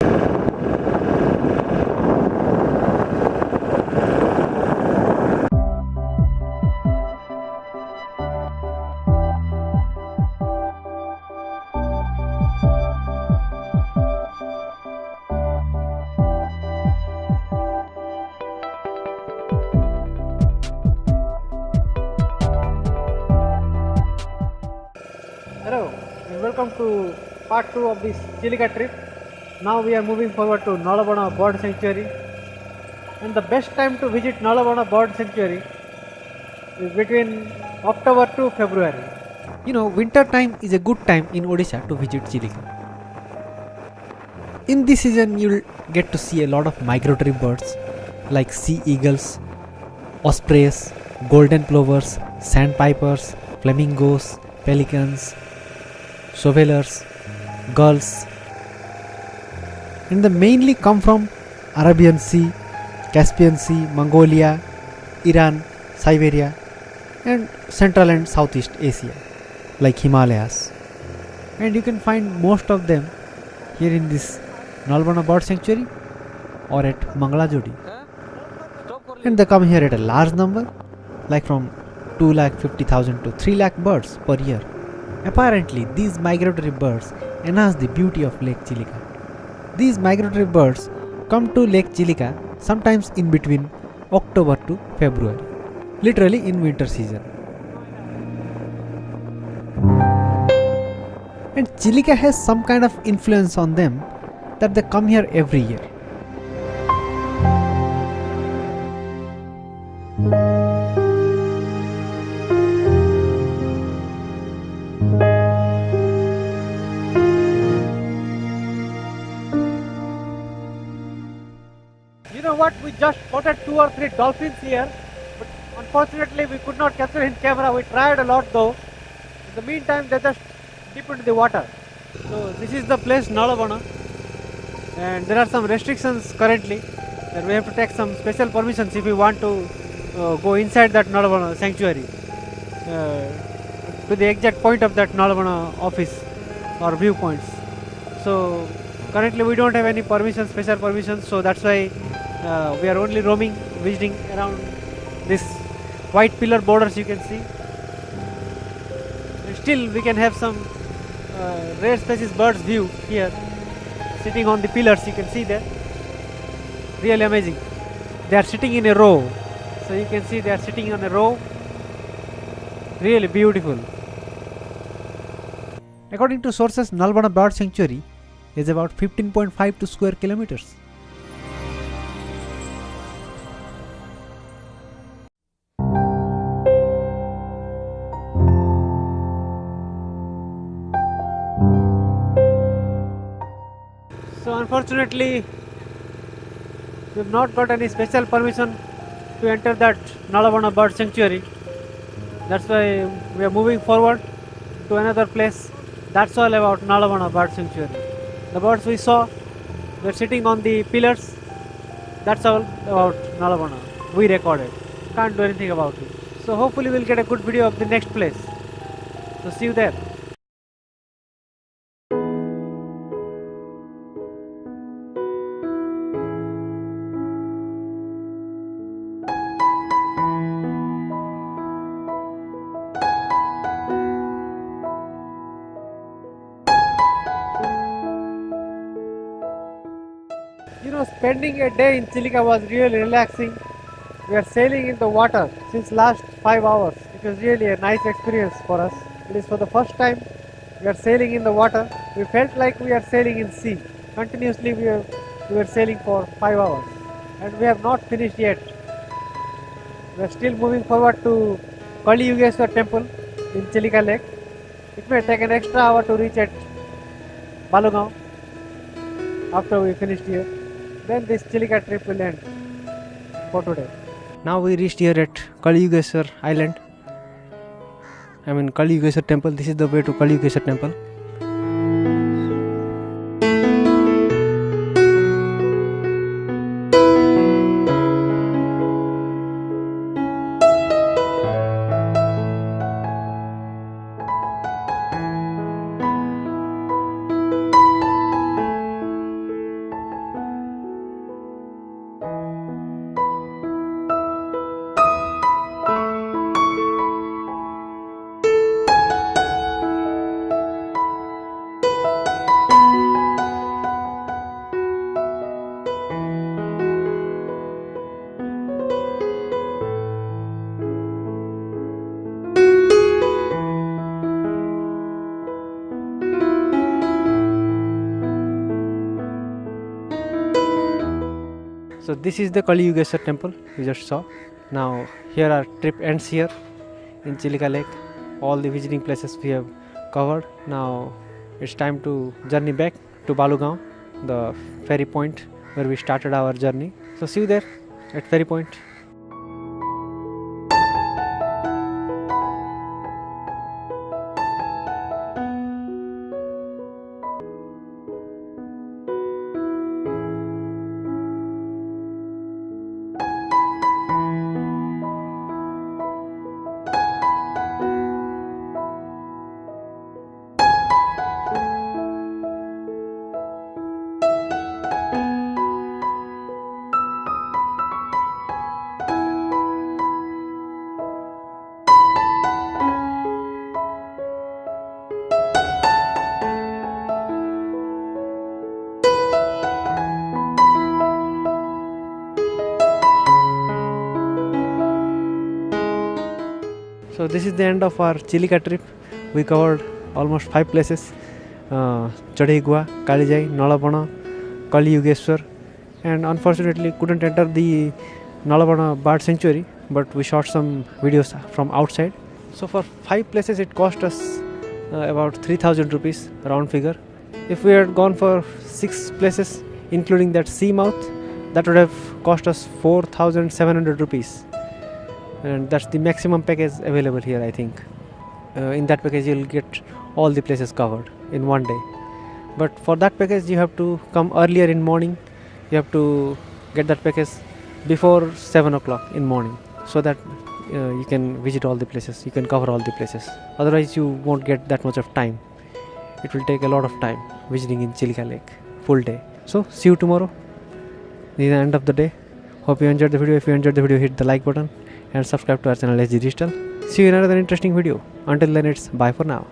Hello and welcome to part 2 of this Chilika trip. Now we are moving forward to Nalabana Bird Sanctuary, and the best time to visit Nalabana Bird Sanctuary is between October to February. Winter time is a good time in Odisha to visit Chilika. In this season you'll get to see a lot of migratory birds like sea eagles, ospreys, golden plovers, sandpipers, flamingos, pelicans, shovelers, gulls, and they mainly come from Arabian Sea, Caspian Sea, Mongolia, Iran, Siberia, and Central and Southeast Asia like Himalayas. And you can find most of them here in this Nalbana Bird Sanctuary or at Mangalajodi. And they come here at a large number, like from 2,50,000 to 3 lakh birds per year. Apparently, these migratory birds enhance the beauty of Lake Chilika. These migratory birds come to Lake Chilika sometimes in between October to February, literally in winter season. And Chilika has some kind of influence on them that they come here every year. You know what? We just spotted 2 or 3 dolphins here, but unfortunately we could not capture in camera. We tried a lot though. In the meantime, they just dip into the water. So this is the place Nalabana, and there are some restrictions currently that we have to take some special permissions if we want to go inside that Nalabana sanctuary to the exact point of that Nalabana office or viewpoints. So currently we don't have any permissions, special permissions, so that's why we are only roaming, visiting around this white pillar borders you can see. And still we can have some rare species birds view here, sitting on the pillars you can see there. Really amazing. They are sitting in a row, so you can see they are sitting on a row. Really beautiful. According to sources, Nalbana Bird Sanctuary is about 15.52 square kilometers. So unfortunately we have not got any special permission to enter that Nalabana Bird Sanctuary. That's why we are moving forward to another place. That's all about Nalabana Bird Sanctuary. The birds we saw were sitting on the pillars. That's all about Nalabana. We recorded. Can't do anything about it. So hopefully we'll get a good video of the next place. So see you there. Spending a day in Chilika was really relaxing. We are sailing in the water since last 5 hours. It was really a nice experience for us. It is for the first time we are sailing in the water. We felt like we are sailing in sea. Continuously we were sailing for 5 hours, and we have not finished yet. We are still moving forward to Kali Yugeshwar temple in Chilika Lake. It may take an extra hour to reach at Balugao after we finished here. Then this Chilika trip will end for today. Now we reached here at Kali Yugeshwar Island. Kali Yugeshwar temple. This is the way to Kali Yugeshwar temple. So this is the Kali Yugeshwar temple you just saw. Now here our trip ends here in Chilika Lake. All the visiting places we have covered. Now it's time to journey back to Balugaon, the ferry point where we started our journey. So see you there at ferry point. So this is the end of our Chilika trip. We covered almost 5 places: Chadhigua, Kalijai, Nalapana, Kali Yugeshwar, and unfortunately couldn't enter the Nalapana Bird Sanctuary, but we shot some videos from outside. So for 5 places it cost us about 3,000 rupees round figure. If we had gone for 6 places including that sea mouth, that would have cost us 4,700 rupees. And that's the maximum package available here, I think. In that package you'll get all the places covered in one day. But for that package you have to come earlier in morning. You have to get that package before 7 o'clock in morning, so that you can visit all the places, you can cover all the places. Otherwise you won't get that much of time. It will take a lot of time visiting in Chilika Lake, full day. So see you tomorrow. This is the end of the day. Hope you enjoyed the video. If you enjoyed the video, hit the like button and subscribe to our channel SG Digital. See you in another interesting video. Until then, it's bye for now.